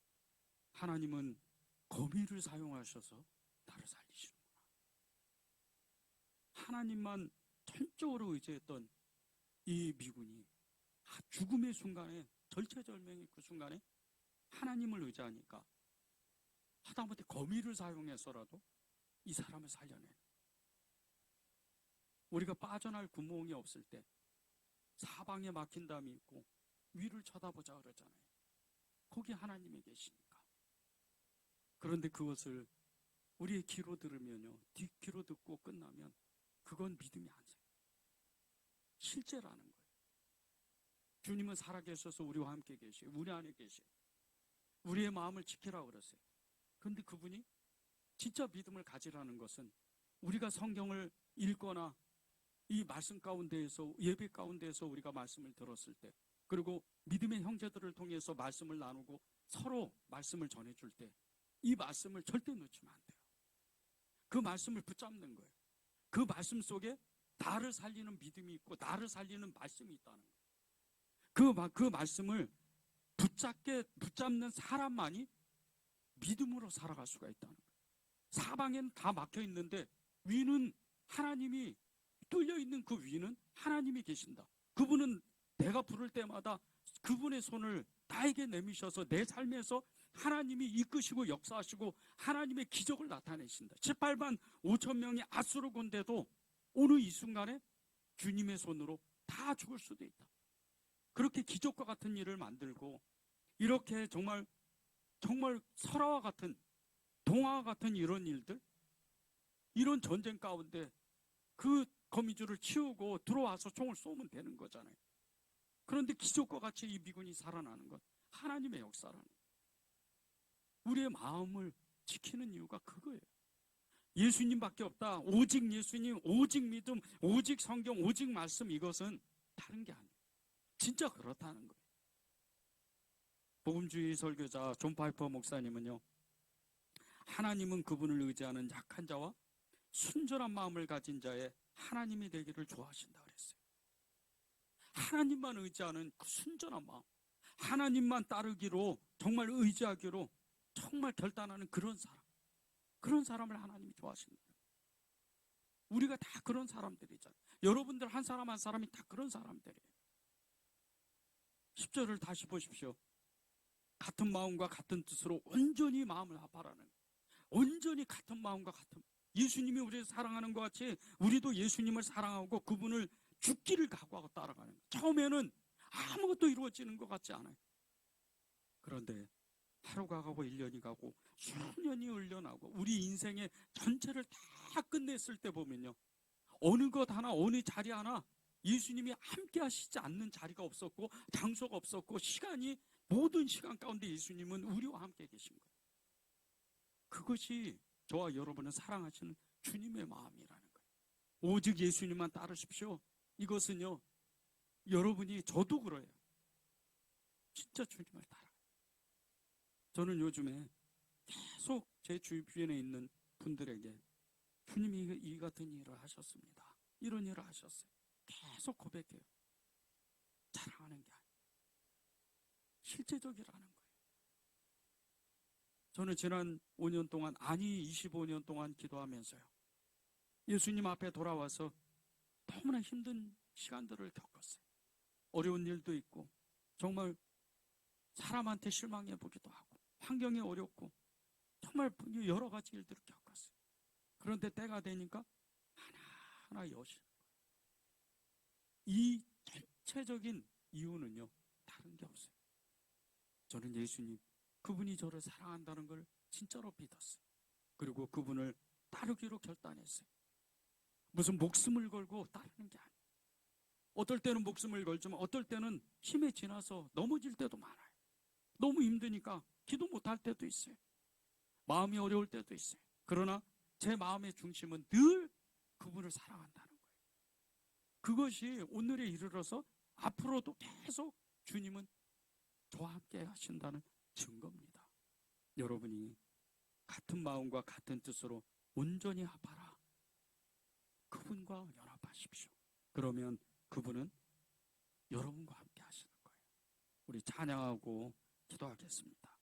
Speaker 1: 하나님은 거미를 사용하셔서 나를 살리시는구나. 하나님만 전적으로 의지했던 이 미군이 죽음의 순간에, 절체절명의 그 순간에 하나님을 의지하니까 하다못해 거미를 사용해서라도 이 사람을 살려내. 우리가 빠져날 구멍이 없을 때 사방에 막힌 담이 있고 위를 쳐다보자 그러잖아요. 거기 하나님이 계시니까. 그런데 그것을 우리의 귀로 들으면요, 뒷귀로 듣고 끝나면 그건 믿음이 안 생겨요. 실제라는 거예요. 주님은 살아계셔서 우리와 함께 계시고 우리 안에 계시고 우리의 마음을 지키라고 그러세요. 그런데 그분이 진짜 믿음을 가지라는 것은 우리가 성경을 읽거나 이 말씀 가운데에서, 예배 가운데에서 우리가 말씀을 들었을 때, 그리고 믿음의 형제들을 통해서 말씀을 나누고 서로 말씀을 전해줄 때 이 말씀을 절대 놓치면 안 돼요. 그 말씀을 붙잡는 거예요. 그 말씀 속에 나를 살리는 믿음이 있고 나를 살리는 말씀이 있다는 거예요. 그 말씀을 붙잡는 사람만이 믿음으로 살아갈 수가 있다는 거예요. 사방에는 다 막혀 있는데 위는 하나님이, 뚫려 있는 그 위는 하나님이 계신다. 그분은 내가 부를 때마다 그분의 손을 나에게 내미셔서 내 삶에서 하나님이 이끄시고 역사하시고 하나님의 기적을 나타내신다. 18만 5천 명이 아수르 군대도 오늘 이 순간에 주님의 손으로 다 죽을 수도 있다. 그렇게 기적과 같은 일을 만들고 이렇게 정말 설화와 같은, 동화와 같은 이런 일들, 이런 전쟁 가운데 그 거미줄을 치우고 들어와서 총을 쏘면 되는 거잖아요. 그런데 기적과 같이 이 미군이 살아나는 것, 하나님의 역사라는 거예요. 우리의 마음을 지키는 이유가 그거예요. 예수님밖에 없다. 오직 예수님, 오직 믿음, 오직 성경, 오직 말씀, 이것은 다른 게 아니에요. 진짜 그렇다는 거예요. 복음주의 설교자 존 파이퍼 목사님은요, 하나님은 그분을 의지하는 약한 자와 순전한 마음을 가진 자의 하나님이 되기를 좋아하신다 그랬어요. 하나님만 의지하는 그 순전한 마음, 하나님만 따르기로, 정말 의지하기로 정말 결단하는 그런 사람을 하나님이 좋아하신다. 우리가 다 그런 사람들이잖아요. 여러분들 한 사람 한 사람이 다 그런 사람들이에요. 10절을 다시 보십시오. 같은 마음과 같은 뜻으로 온전히 마음을 합하라는 거예요. 온전히 같은 마음과 같은, 예수님이 우리를 사랑하는 것 같이 우리도 예수님을 사랑하고 그분을 죽기를 각오하고 따라가는 거예요. 처음에는 아무것도 이루어지는 것 같지 않아요. 그런데 하루가 가고 1년이 가고 수년이 흘러나고 우리 인생의 전체를 다 끝냈을 때 보면요, 어느 것 하나, 어느 자리 하나 예수님이 함께 하시지 않는 자리가 없었고 장소가 없었고 시간이, 모든 시간 가운데 예수님은 우리와 함께 계신 거예요. 그것이 저와 여러분을 사랑하시는 주님의 마음이라는 거예요. 오직 예수님만 따르십시오. 이것은요, 여러분이, 저도 그래요. 진짜 주님을 따라. 저는 요즘에 계속 제 주변에 있는 분들에게 주님이 이 같은 일을 하셨습니다, 이런 일을 하셨어요, 계속 고백해요. 자랑하는 게 아니에요. 실제적이라는 거예요. 저는 지난 5년 동안, 아니 25년 동안 기도하면서요, 예수님 앞에 돌아와서 너무나 힘든 시간들을 겪었어요. 어려운 일도 있고 정말 사람한테 실망해 보기도 하고 환경이 어렵고 정말 여러 가지 일들을 겪었어요. 그런데 때가 되니까 하나하나 여시는 거예요. 이 전체적인 이유는요, 다른 게 없어요. 저는 예수님, 그분이 저를 사랑한다는 걸 진짜로 믿었어요. 그리고 그분을 따르기로 결단했어요. 무슨 목숨을 걸고 따르는 게 아니에요. 어떨 때는 목숨을 걸지만 어떨 때는 힘에 지나서 넘어질 때도 많아요. 너무 힘드니까 기도 못할 때도 있어요. 마음이 어려울 때도 있어요. 그러나 제 마음의 중심은 늘 그분을 사랑한다는 거예요. 그것이 오늘에 이르러서 앞으로도 계속 주님은 저와 함께 하신다는 증거입니다. 여러분이 같은 마음과 같은 뜻으로 온전히 합하라. 그분과 연합하십시오. 그러면 그분은 여러분과 함께 하시는 거예요. 우리 찬양하고 기도하겠습니다.